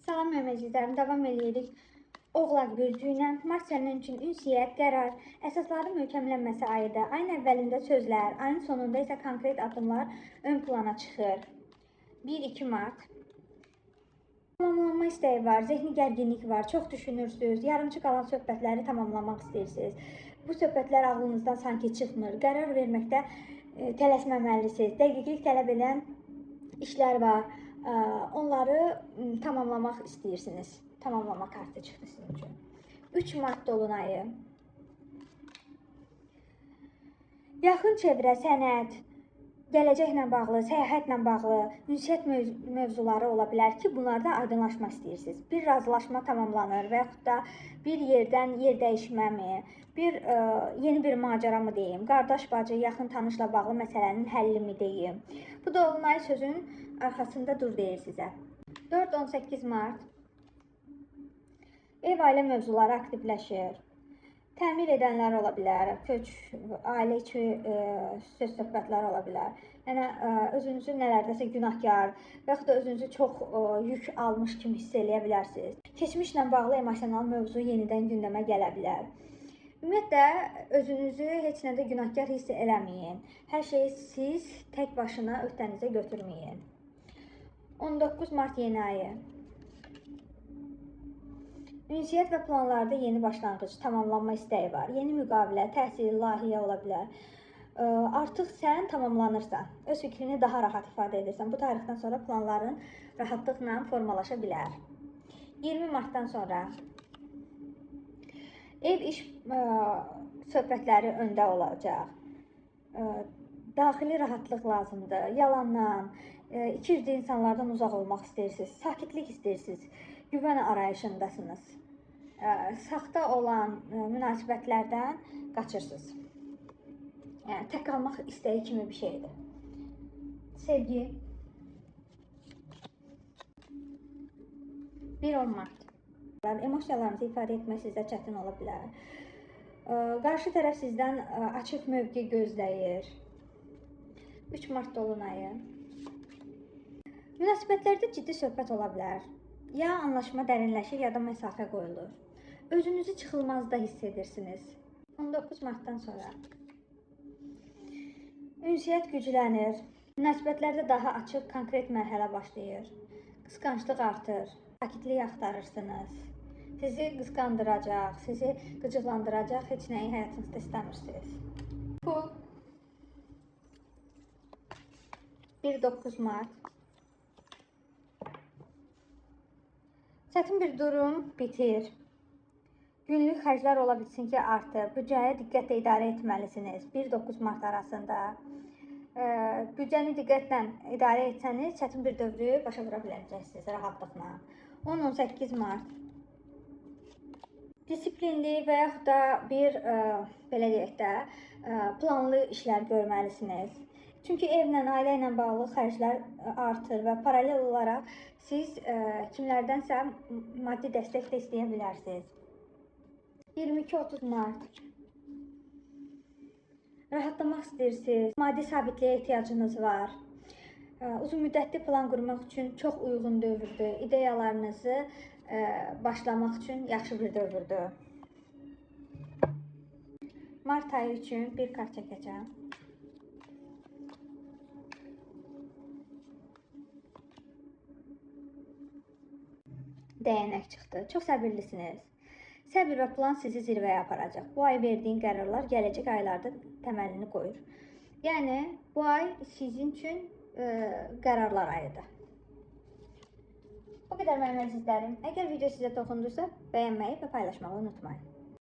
Salam əməkçilərim, davam edirik. Oğlaq bölgü ilə mart sənin üçün ünsiyyət, qərar, əsasların möhkəmlənməsi ayıdır. Ayın əvvəlində sözlər, ayın sonunda isə konkret addımlar ön plana çıxır. 1-2 mart. Tamamlanma istəyi var, zehni gərginlik var, çox düşünürsünüz, yarımçı qalan söhbətləri tamamlamaq istəyirsiniz. Bu söhbətlər ağlınızdan sanki çıxmır, qərar verməkdə tələsməməlisiniz, dəqiqlik tələb edən işlər var, onları tamamlamaq istəyirsiniz. Tamamlama kartı çıxdı sizin üçün. 3 mart dolunayı. Yaxın çevrə, sənət, gələcəklə bağlı, səyahətlə bağlı ünsiyyət mövzuları ola bilər ki, bunlarda aydınlaşma istəyirsiniz. Bir razılaşma tamamlanır və yaxud da bir yerdən yer dəyişməmi, yeni bir macəra mı deyim, qardaş, bacı, yaxın tanışla bağlı məsələnin həlli mi deyim. Bu dolunay sözün arxasında dur deyir sizə. 4-18 mart. Ev ailə mövzuları aktivləşir. Təmir edənlər ola bilər, köç, ailə içi söz-söhbətlər ola bilər. Yəni, özünüzü nələrdəsə günahkar və yaxud da özünüzü çox yük almış kimi hiss eləyə bilərsiniz. Keçmişlə bağlı emosional mövzu yenidən gündəmə gələ bilər. Ümumiyyətlə, özünüzü heç nədə günahkar hiss eləməyin. Hər şeyi siz tək başına öhdənizə götürməyin. 19 mart yeni ayı. Ünsiyyət və planlarda yeni başlanğıc, tamamlanma istəyi var. Yeni müqavilə, təhsil, layihə ola bilər. Artıq sən tamamlanırsan, öz fikrini daha rahat ifadə edirsən. Bu tarixdən sonra planların rahatlıqla formalaşa bilər. 20 martdan sonra ev iş söhbətləri öndə olacaq. Daxili rahatlıq lazımdır, yalandan, ikiyüzlü insanlardan uzaq olmaq istəyirsiniz, sakitlik istəyirsiniz, güvən arayışındasınız. Saxta olan münasibətlərdən qaçırsınız. Yəni, tək qalmaq istəyi kimi bir şeydir. Sevgi. 1-10 mart. Emosiyalarınızı ifadə etmək sizdə çətin ola bilər. Qarşı tərəf sizdən açıq mövqe gözləyir. 3 mart dolunayı. Münasibətlərdə ciddi söhbət ola bilər. Ya anlaşma dərinləşir, ya da məsafə qoyulur. Özünüzü çıxılmazda hiss edirsiniz. 19 martdan sonra. Ünsiyyət güclənir. Münasibətlərdə daha açıq, konkret mərhələ başlayır. Qısqanclıq artır. Sakitlik axtarırsınız. Sizi qısqandıracaq, sizi qıcıqlandıracaq heç nəyi həyatınızda istəmirsiniz. Pul. 1-9 mart. Çətin bir durum bitir. Günlük xərclər ola bilsin ki, artır. Büdcəyə diqqətlə idarə etməlisiniz. 1-9 mart arasında. Büdcəni diqqətlə idarə etsəniz, çətin bir dövrü başa vura biləcəksiniz rahatlıqla. 10-18 mart. Disiplinli və yaxud da bir, belə deyək də, planlı işlər görməlisiniz. Çünki evlə, ailə ilə bağlı xərclər artır və paralel olaraq siz kimlərdənsə maddi dəstək də istəyə bilərsiniz. 22-30 mart. Rahatlamaq istəyirsiniz, maddi sabitliyə ehtiyacınız var. Uzun müddətli plan qurmaq üçün çox uyğun dövrdür. İdeyalarınızı başlamaq üçün yaxşı bir dövrdür. Mart ayı üçün bir kart çəkəcəm. Dəyənək çıxdı. Çox səbirlisiniz. Səbir və plan sizi zirvəyə aparacaq. Bu ay verdiyin qərarlar gələcək aylarda təməlini qoyur. Yəni, bu ay sizin üçün qərarlar ayıdır. O qədər mənim əzizlərim. Əgər video sizə toxunduysa, bəyənməyi və paylaşmağı unutmayın.